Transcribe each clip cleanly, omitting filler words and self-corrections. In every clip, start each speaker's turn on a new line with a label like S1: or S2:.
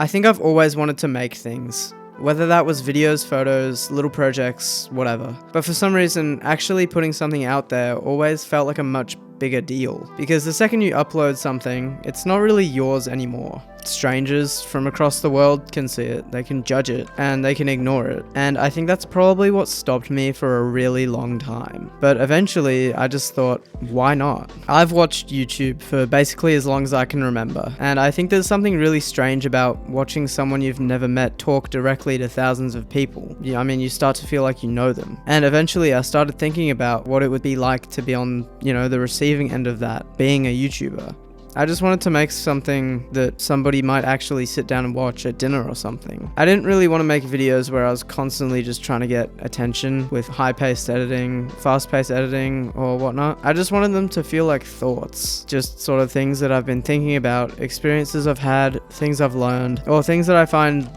S1: I think I've always wanted to make things. Whether that was videos, photos, little projects, whatever. But for some reason, actually putting something out there always felt like a much bigger deal. Because the second you upload something, it's not really yours anymore. Strangers from across the world can see it, they can judge it, and they can ignore it. And I think that's probably what stopped me for a really long time. But eventually, I just thought, why not? I've watched YouTube for basically as long as I can remember, and I think there's something really strange about watching someone you've never met talk directly to thousands of people. You start to feel like you know them. And eventually, I started thinking about what it would be like to be on, the receiving end of that, being a YouTuber. I just wanted to make something that somebody might actually sit down and watch at dinner or something. I didn't really want to make videos where I was constantly just trying to get attention with high-paced editing, fast-paced editing, or whatnot. I just wanted them to feel like thoughts, just sort of things that I've been thinking about, experiences I've had, things I've learned, or things that I find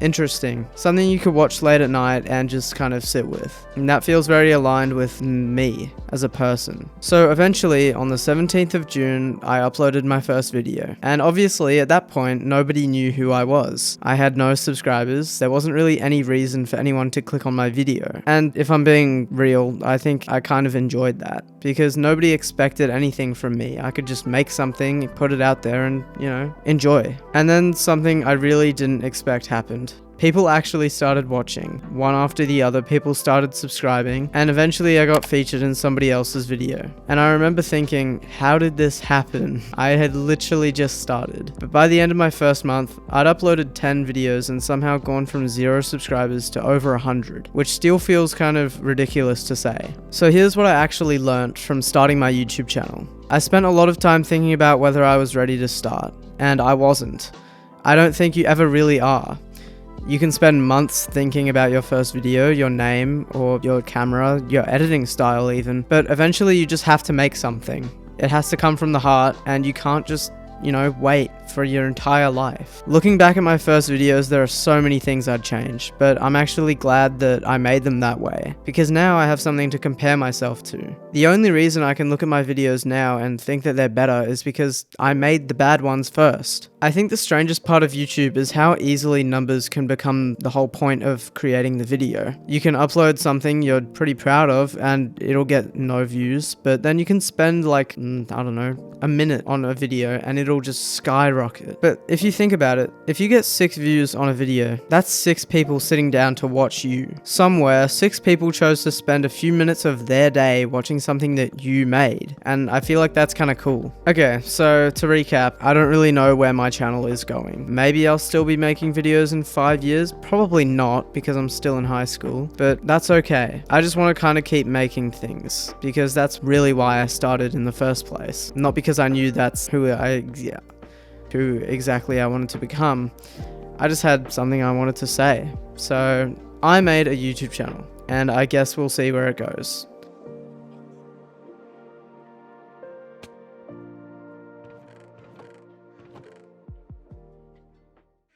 S1: interesting. Something you could watch late at night and just kind of sit with. And that feels very aligned with me as a person. So eventually, on the 17th of June, I uploaded my first video. And obviously, at that point, nobody knew who I was. I had no subscribers. There wasn't really any reason for anyone to click on my video. And if I'm being real, I think I kind of enjoyed that. Because nobody expected anything from me. I could just make something, put it out there and, enjoy. And then something I really didn't expect happened. People actually started watching. One after the other, people started subscribing, and eventually I got featured in somebody else's video. And I remember thinking, how did this happen? I had literally just started. But by the end of my first month, I'd uploaded 10 videos and somehow gone from 0 subscribers to over 100, which still feels kind of ridiculous to say. So here's what I actually learned from starting my YouTube channel. I spent a lot of time thinking about whether I was ready to start, and I wasn't. I don't think you ever really are. You can spend months thinking about your first video, your name, or your camera, your editing style even, but eventually you just have to make something. It has to come from the heart, and you can't just, wait for your entire life. Looking back at my first videos, there are so many things I'd change, but I'm actually glad that I made them that way, because now I have something to compare myself to. The only reason I can look at my videos now and think that they're better is because I made the bad ones first. I think the strangest part of YouTube is how easily numbers can become the whole point of creating the video. You can upload something you're pretty proud of and it'll get no views, but then you can spend like, a minute on a video and it'll just skyrocket. But if you think about it, if you get 6 views on a video, that's 6 people sitting down to watch you. Somewhere, 6 people chose to spend a few minutes of their day watching something that you made. And I feel like that's kind of cool. Okay, so to recap, I don't really know where my channel is going. Maybe I'll still be making videos in 5 years. Probably not, because I'm still in high school. But that's okay. I just want to kind of keep making things, because that's really why I started in the first place. Not because I knew that's who exactly I wanted to become. I just had something I wanted to say. So I made a YouTube channel, and I guess we'll see where it goes.